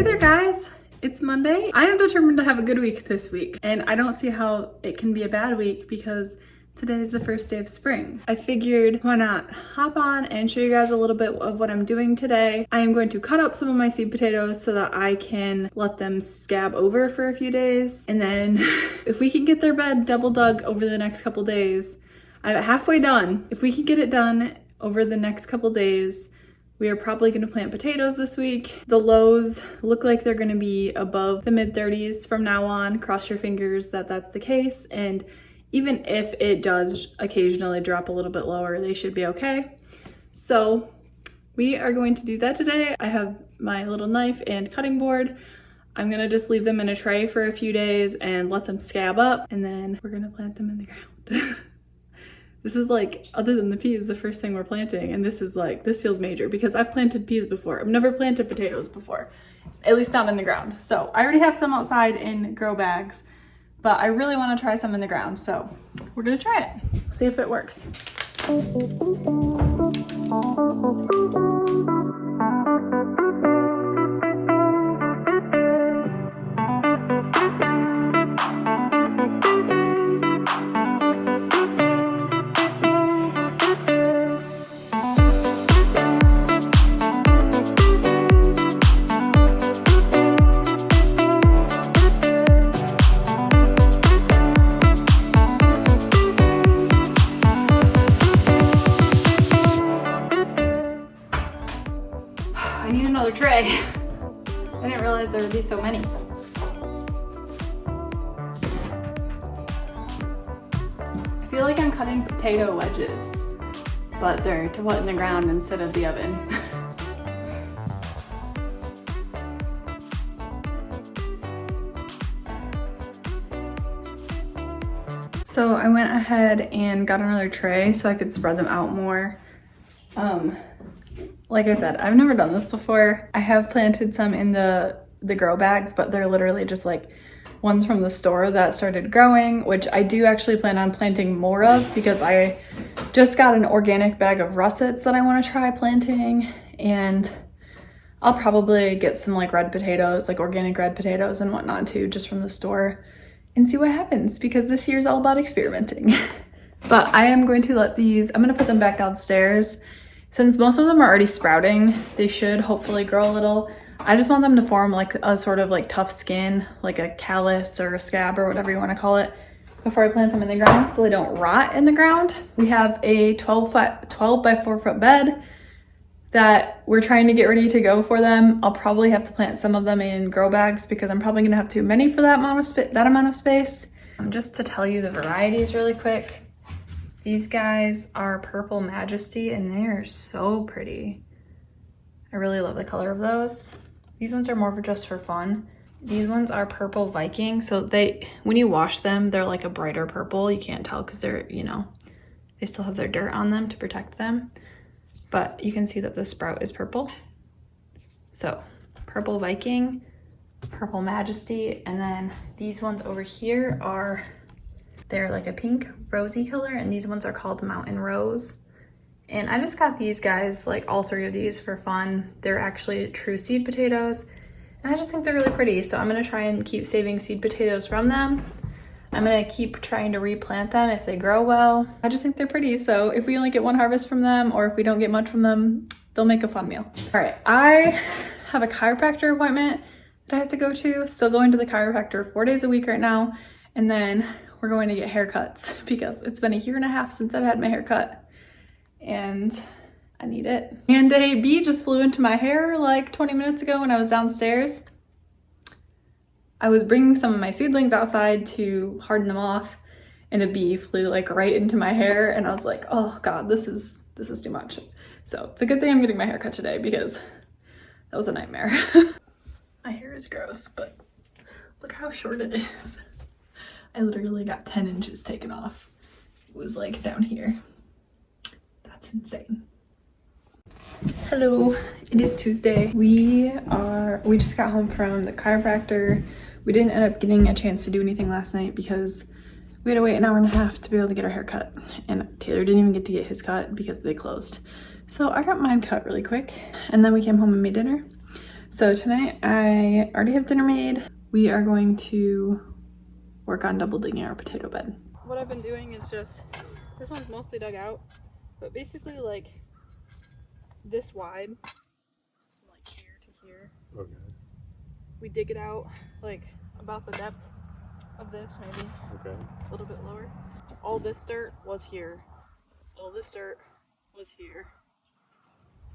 Hey there guys, it's Monday. I am determined to have a good week this week, and I don't see how it can be a bad week because today is the first day of spring. I figured why not hop on and show you guys a little bit of what I'm doing today. I am going to cut up some of my seed potatoes so that I can let them scab over for a few days, and then if we can get their bed double dug over the next couple days, I'm halfway done. If we can get it done over the next couple days, we are probably going to plant potatoes this week. The lows look like they're going to be above the mid-30s from now on. Cross your fingers that that's the case. And even if it does occasionally drop a little bit lower, they should be okay. So we are going to do that today. I have my little knife and cutting board. I'm going to just leave them in a tray for a few days and let them scab up. And then we're going to plant them in the ground. This is like, other than the peas, the first thing we're planting, and this is like, this feels major because I've planted peas before. I've never planted potatoes before, at least not in the ground. So I already have some outside in grow bags, but I really want to try some in the ground. So we're gonna try it, see if it works. I need another tray. I didn't realize there would be so many. I feel like I'm cutting potato wedges, but they're to put in the ground instead of the oven. So I went ahead and got another tray so I could spread them out more. Like I said, I've never done this before. I have planted some in the grow bags, but they're literally just like ones from the store that started growing, which I do actually plan on planting more of because I just got an organic bag of russets that I want to try planting, and I'll probably get some like red potatoes, like organic red potatoes and whatnot too, just from the store, and see what happens because this year is all about experimenting. But I am going to let these, I'm going to put them back downstairs. Since most of them are already sprouting, they should hopefully grow a little. I just want them to form like a sort of like tough skin, like a callus or a scab or whatever you want to call it, before I plant them in the ground so they don't rot in the ground. We have a 12 by 4 foot bed that we're trying to get ready to go for them. I'll probably have to plant some of them in grow bags because I'm probably gonna have too many for that amount of space. Just to tell you the varieties really quick. These guys are Purple Majesty and they are so pretty. I really love the color of those. These ones are more for just for fun. These ones are Purple Viking. So when you wash them, they're like a brighter purple. You can't tell because they're, you know, they still have their dirt on them to protect them. But you can see that the sprout is purple. So Purple Viking, Purple Majesty, and then these ones over here are, they're like a pink rosy color, and these ones are called Mountain Rose. And I just got these guys, like all three of these for fun. They're actually true seed potatoes, and I just think they're really pretty. So I'm gonna try and keep saving seed potatoes from them. I'm gonna keep trying to replant them if they grow well. I just think they're pretty. So if we only get one harvest from them, or if we don't get much from them, they'll make a fun meal. All right, I have a chiropractor appointment that I have to go to. Still going to the chiropractor 4 days a week right now. And then we're going to get haircuts because it's been 1.5 years since I've had my hair cut and I need it. And a bee just flew into my hair like 20 minutes ago when I was downstairs. I was bringing some of my seedlings outside to harden them off, and a bee flew like right into my hair, and I was like, oh God, this is too much. So it's a good thing I'm getting my hair cut today because that was a nightmare. My hair is gross, but look how short it is. I literally got 10 inches taken off. It was like down here. That's insane. Hello, it is Tuesday. We just got home from the chiropractor. We didn't end up getting a chance to do anything last night because we had to wait 1.5 hours to be able to get our hair cut. And Taylor didn't even get to get his cut because they closed. So I got mine cut really quick, and then we came home and made dinner. So tonight I already have dinner made. We are going to work on double digging our potato bed. What I've been doing is just, this one's mostly dug out, but basically like this wide, like here to here. Okay. We dig it out like about the depth of this, maybe. Okay. A little bit lower. All this dirt was here. All this dirt was here.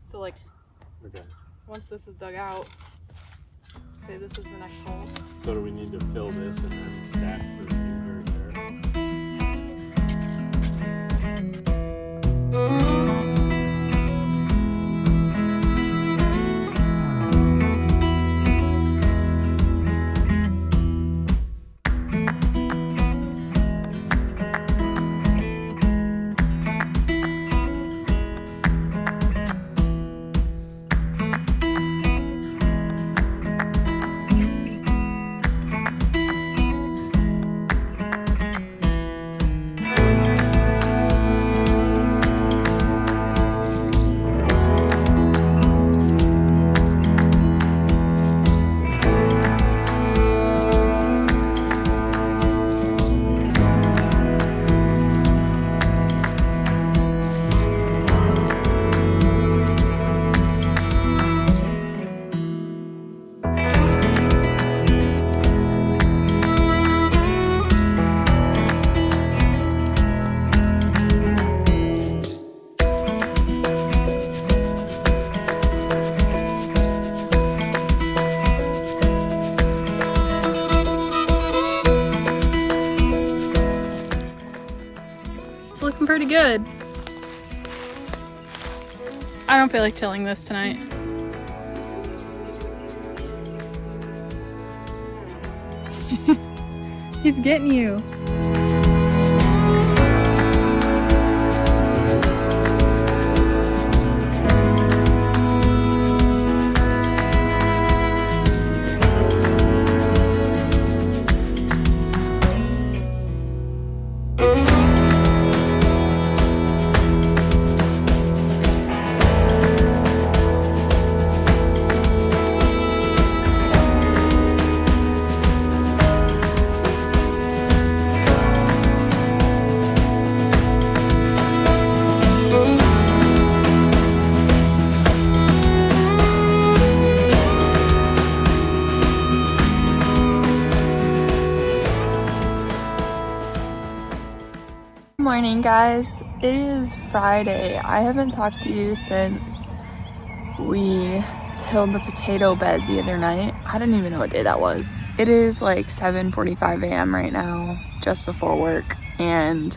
So like, okay. Once this is dug out, say this is the next hole. So do we need to fill this and then stack this new dirt Looking pretty good. I don't feel like tilling this tonight. He's getting you. Morning guys, it is Friday. I haven't talked to you since we tilled the potato bed the other night. I don't even know what day that was. It is like 7:45 a.m. right now, just before work, and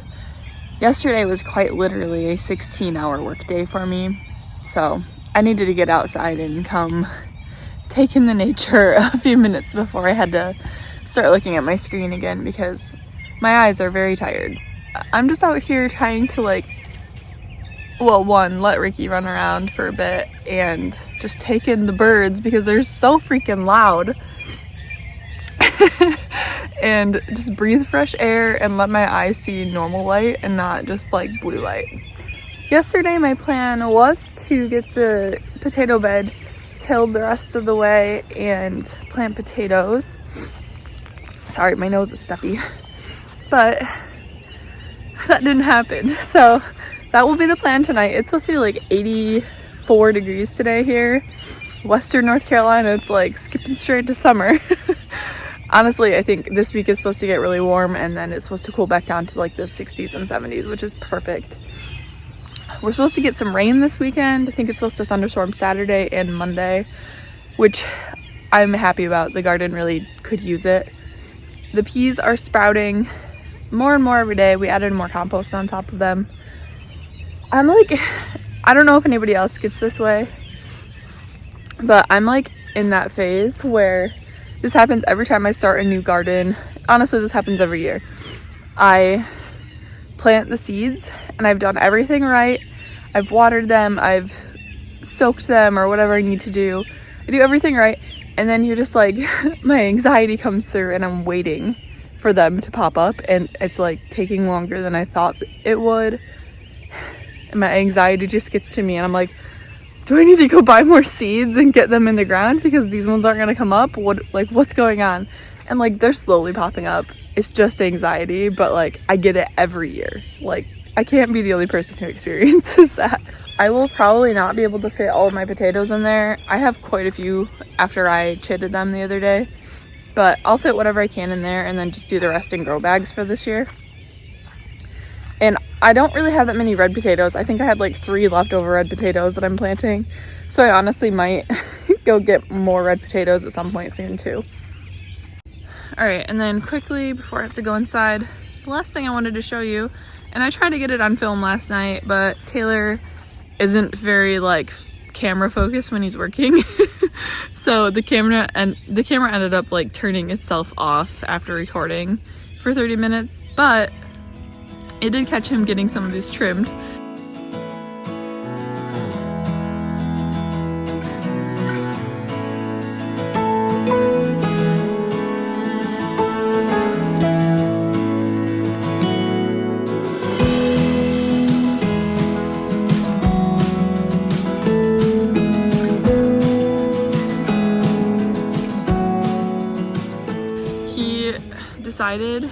yesterday was quite literally a 16-hour work day for me. So I needed to get outside and come take in the nature a few minutes before I had to start looking at my screen again because my eyes are very tired. I'm just out here trying to let Ricky run around for a bit and just take in the birds because they're so freaking loud. And just breathe fresh air and let my eyes see normal light and not just like blue light. Yesterday my plan was to get the potato bed tilled the rest of the way and plant potatoes. Sorry, my nose is stuffy. But that didn't happen, so that will be the plan tonight. It's supposed to be like 84 degrees today here. Western North Carolina, it's like skipping straight to summer. Honestly, I think this week is supposed to get really warm and then it's supposed to cool back down to like the 60s and 70s, which is perfect. We're supposed to get some rain this weekend. I think it's supposed to thunderstorm Saturday and Monday, which I'm happy about. The garden really could use it. The peas are sprouting more and more every day. We added more compost on top of them. I'm like, I don't know if anybody else gets this way, but I'm like in that phase where this happens every time I start a new garden. Honestly, this happens every year. I plant the seeds and I've done everything right. I've watered them, I've soaked them or whatever I need to do. I do everything right. And then you're just like, my anxiety comes through and I'm waiting for them to pop up and it's like taking longer than I thought it would. And my anxiety just gets to me and I'm like, do I need to go buy more seeds and get them in the ground because these ones aren't gonna come up? What's going on? And like, they're slowly popping up. It's just anxiety, but like, I get it every year. Like, I can't be the only person who experiences that. I will probably not be able to fit all of my potatoes in there. I have quite a few after I chitted them the other day, but I'll fit whatever I can in there and then just do the rest in grow bags for this year. And I don't really have that many red potatoes. I think I had like 3 leftover red potatoes that I'm planting. So I honestly might go get more red potatoes at some point soon too. All right, and then quickly before I have to go inside, the last thing I wanted to show you, and I tried to get it on film last night, but Taylor isn't very like camera focused when he's working. So the camera ended up like turning itself off after recording for 30 minutes, but it did catch him getting some of these trimmed. He decided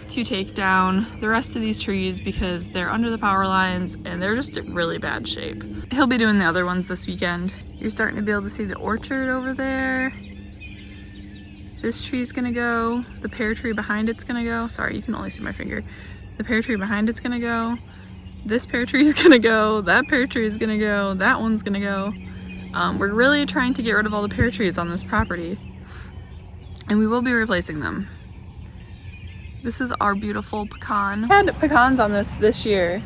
to take down the rest of these trees because they're under the power lines and they're just in really bad shape. He'll be doing the other ones this weekend. You're starting to be able to see the orchard over there. This tree's gonna go. The pear tree behind it's gonna go. Sorry, you can only see my finger. The pear tree behind it's gonna go. This pear tree is gonna go. That pear tree is gonna go. That one's gonna go. We're really trying to get rid of all the pear trees on this property, and we will be replacing them. This is our beautiful pecan. I had pecans on this year,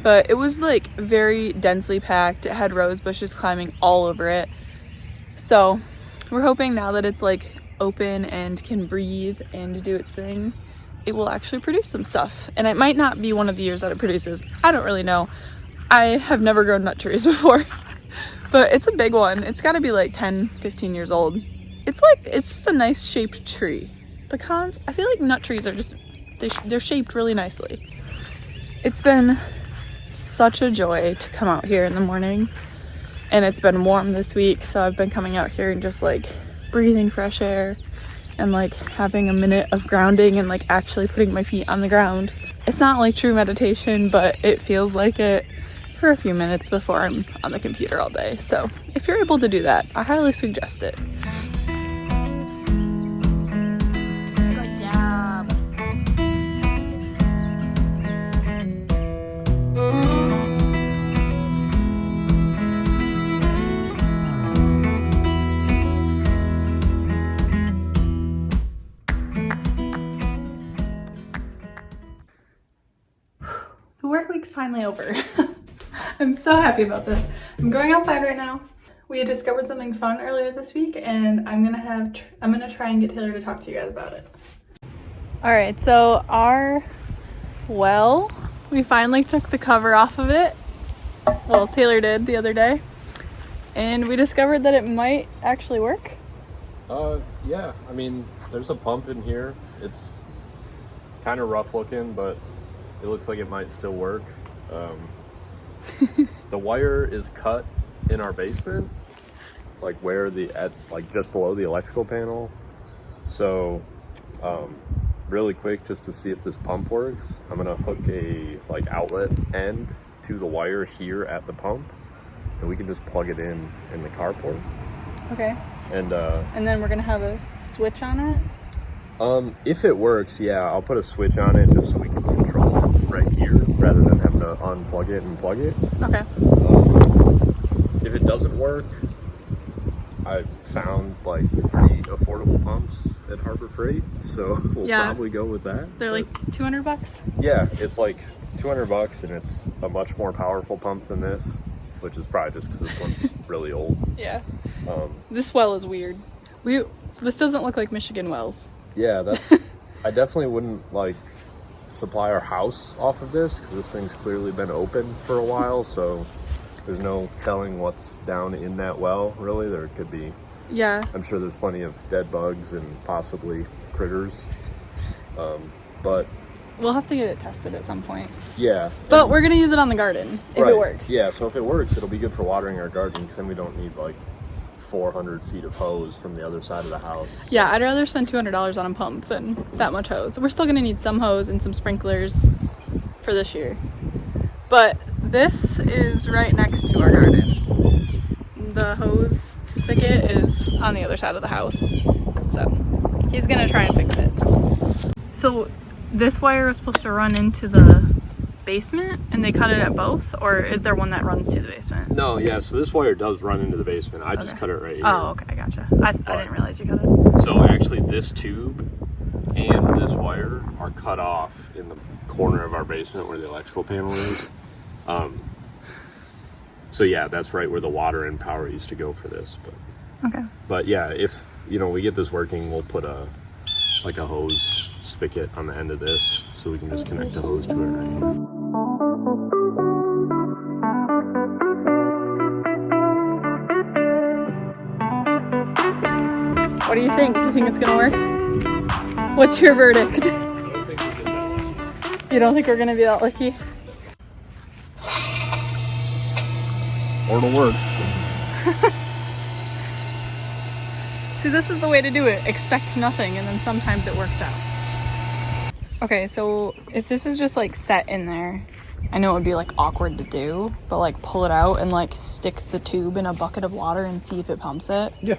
but it was like very densely packed. It had rose bushes climbing all over it. So we're hoping now that it's like open and can breathe and do its thing, it will actually produce some stuff. And it might not be one of the years that it produces. I don't really know. I have never grown nut trees before, but it's a big one. It's gotta be like 10, 15 years old. It's just a nice shaped tree. Pecans, I feel like nut trees are just, they're shaped really nicely. It's been such a joy to come out here in the morning, and it's been warm this week, so I've been coming out here and just like breathing fresh air and like having a minute of grounding and like actually putting my feet on the ground. It's not like true meditation, but it feels like it for a few minutes before I'm on the computer all day. So if you're able to do that, I highly suggest it. The work week's finally over. I'm so happy about this. I'm going outside right now. We discovered something fun earlier this week, and I'm gonna try and get Taylor to talk to you guys about it. All right, so we finally took the cover off of it. Well, Taylor did the other day, and we discovered that it might actually work. Yeah, I mean, there's a pump in here. It's kind of rough looking, but it looks like it might still work. The wire is cut in our basement, like where like just below the electrical panel. So really quick, just to see if this pump works, I'm gonna hook a like outlet end to the wire here at the pump, and we can just plug it in the carport. Okay. And then we're gonna have a switch on it. If it works, yeah, I'll put a switch on it just so we can control it right here rather than having to unplug it and plug it. Okay. If it doesn't work, I found like pretty affordable pumps at Harbor Freight, so we'll probably go with that. They're like $200? Yeah, it's like $200, and it's a much more powerful pump than this, which is probably just because this one's really old. Yeah. This well is weird. This doesn't look like Michigan wells. Yeah, I definitely wouldn't like supply our house off of this because this thing's clearly been open for a while, so there's no telling what's down in that well, really. There could be, I'm sure there's plenty of dead bugs and possibly critters, but we'll have to get it tested at some point. Yeah. But we're gonna use it on the garden if it works. Yeah, so if it works, it'll be good for watering our garden, because then we don't need like 400 feet of hose from the other side of the house. Yeah, I'd rather spend $200 on a pump than that much hose. We're still gonna need some hose and some sprinklers for this year. But this is right next to our garden. The hose spigot is on the other side of the house. So he's gonna try and fix it. So this wire is supposed to run into the basement and they cut it at both, or is there one that runs to the basement? No, yeah, so this wire does run into the basement. I just cut it right here. Oh, okay, I gotcha. I didn't realize you cut it. So actually this tube and this wire are cut off in the corner of our basement where the electrical panel is. So yeah, that's right where the water and power used to go for this. But yeah, if we get this working, we'll put a hose spigot on the end of this, so we can just connect the hose to it right here. What do you think? Do you think it's gonna work? What's your verdict? I don't think we'll get that lucky. You don't think we're gonna be that lucky? Or it'll work. See, this is the way to do it. Expect nothing, and then sometimes it works out. Okay, so if this is just like set in there, I know it would be like awkward to do, but like pull it out and like stick the tube in a bucket of water and see if it pumps it. Yeah.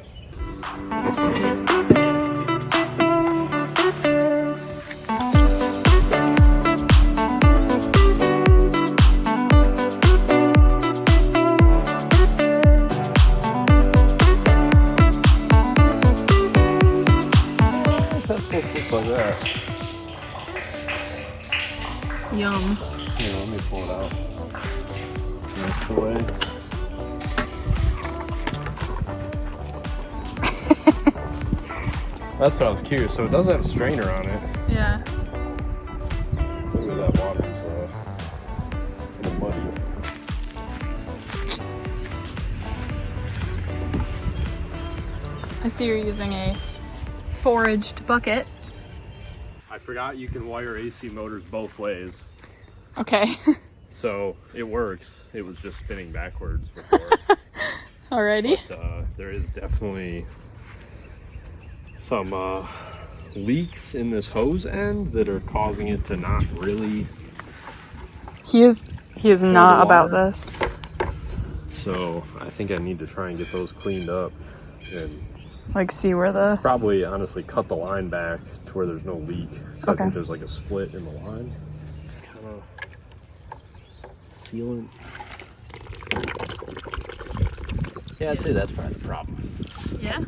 Like that. Yum. Here, let me pull it out. That's the way. That's what I was curious. So it does have a strainer on it. Yeah. Look at that water's a little muddy. I see you're using a foraged bucket. I forgot you can wire AC motors both ways. Okay. So it works. It was just spinning backwards before. Alrighty. But there is definitely some leaks in this hose end that are causing it to not really. He is not about this. So I think I need to try and get those cleaned up and Like see where the... probably honestly cut the line back to where there's no leak. So Okay. I think there's like a split in the line. Kind of sealant. Yeah, I'd say that's probably the problem. Yeah?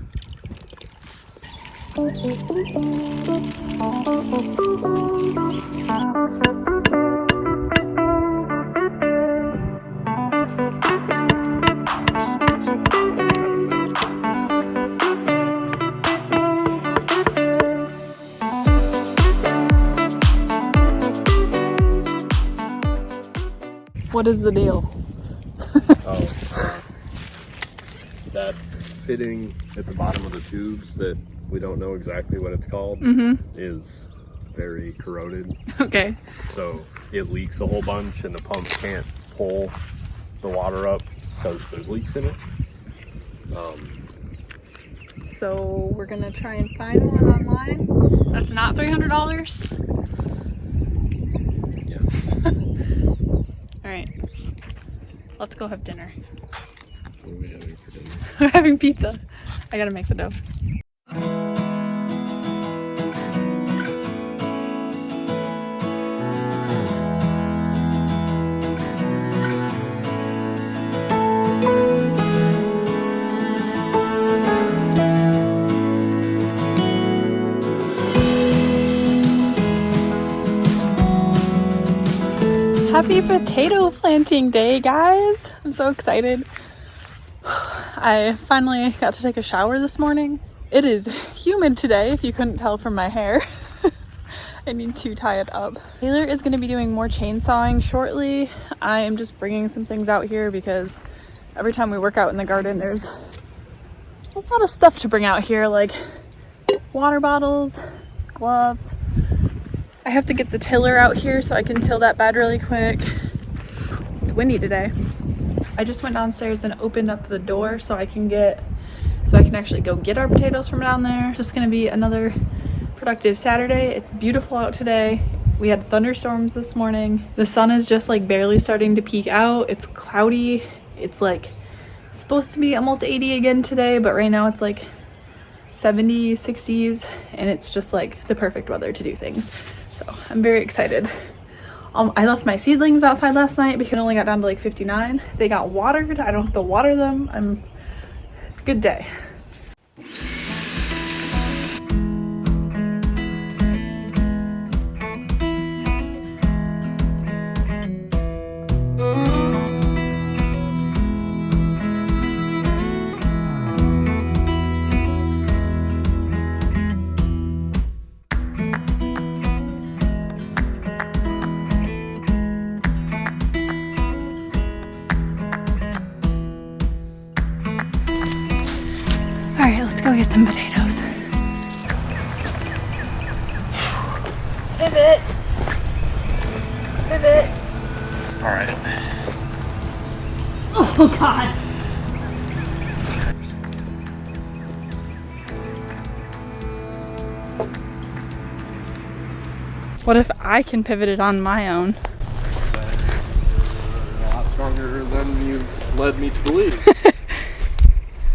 What is the deal? That fitting at the bottom of the tubes that we don't know exactly what it's called is very corroded. Okay. So it leaks a whole bunch and the pump can't pull the water up because there's leaks in it. So we're gonna try and find one online. That's not $300. Yeah. All right. Let's go have dinner. What are we having for dinner? We're having pizza. I gotta make the dough. Happy potato planting day, guys. I'm so excited. I finally got to take a shower this morning. It is humid today, if you couldn't tell from my hair. I need to tie it up. Taylor is going to be doing more chainsawing shortly. I am just bringing some things out here because every time we work out in the garden, there's a lot of stuff to bring out here, like water bottles, gloves, I have to get the tiller out here so I can till that bed really quick. It's windy today. I just went downstairs and opened up the door so I can actually go get our potatoes from down there. It's just gonna be another productive Saturday. It's beautiful out today. We had thunderstorms this morning. The sun is just like barely starting to peek out. It's cloudy. It's like supposed to be almost 80 again today, but right now it's like 70s, 60s, and it's just like the perfect weather to do things. So I'm very excited. I left my seedlings outside last night because it only got down to like 59. They got watered. I don't have to water them. Good day. All right, let's go get some potatoes. Pivot. Pivot. All right. Oh God. What if I can pivot it on my own? A lot stronger than you've led me to believe.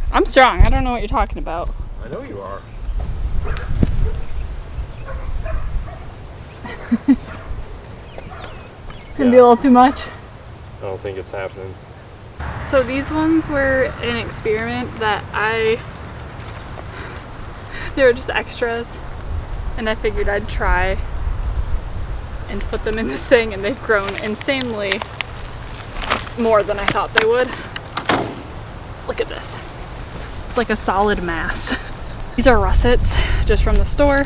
I'm strong. I don't know what you're talking about. I know you are. It's gonna be a little too much. I don't think it's happening. So these ones were an experiment that they were just extras, and I figured I'd try and put them in this thing, and they've grown insanely more than I thought they would. Look at this. It's like a solid mass. These are russets, just from the store.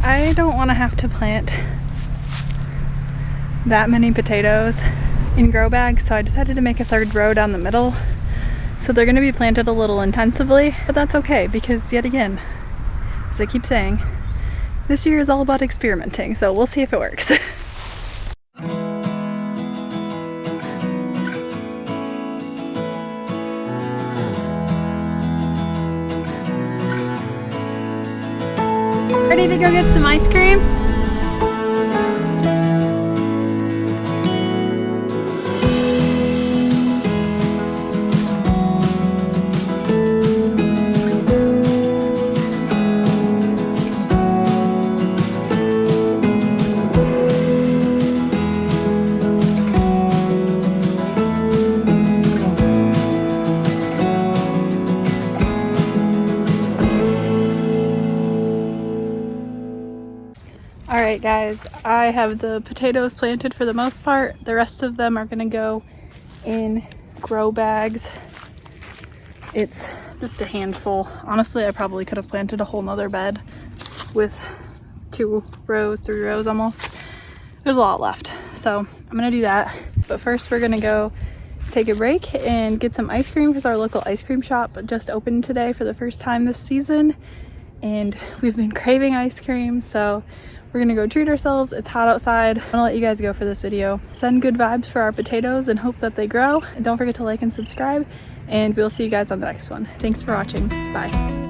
I don't want to have to plant that many potatoes in grow bags, so I decided to make a third row down the middle. So they're going to be planted a little intensively, but that's okay because, yet again, as I keep saying, this year is all about experimenting, so we'll see if it works. Ready to go get some ice cream? Alright guys, I have the potatoes planted for the most part. The rest of them are going to go in grow bags. It's just a handful. Honestly, I probably could have planted a whole nother bed with 2 rows, 3 rows almost. There's a lot left, so I'm going to do that. But first we're going to go take a break and get some ice cream because our local ice cream shop just opened today for the first time this season. And we've been craving ice cream, so we're gonna go treat ourselves. It's hot outside. I'm gonna let you guys go for this video. Send good vibes for our potatoes and hope that they grow. And don't forget to like and subscribe. and we'll see you guys on the next one. Thanks for watching. Bye.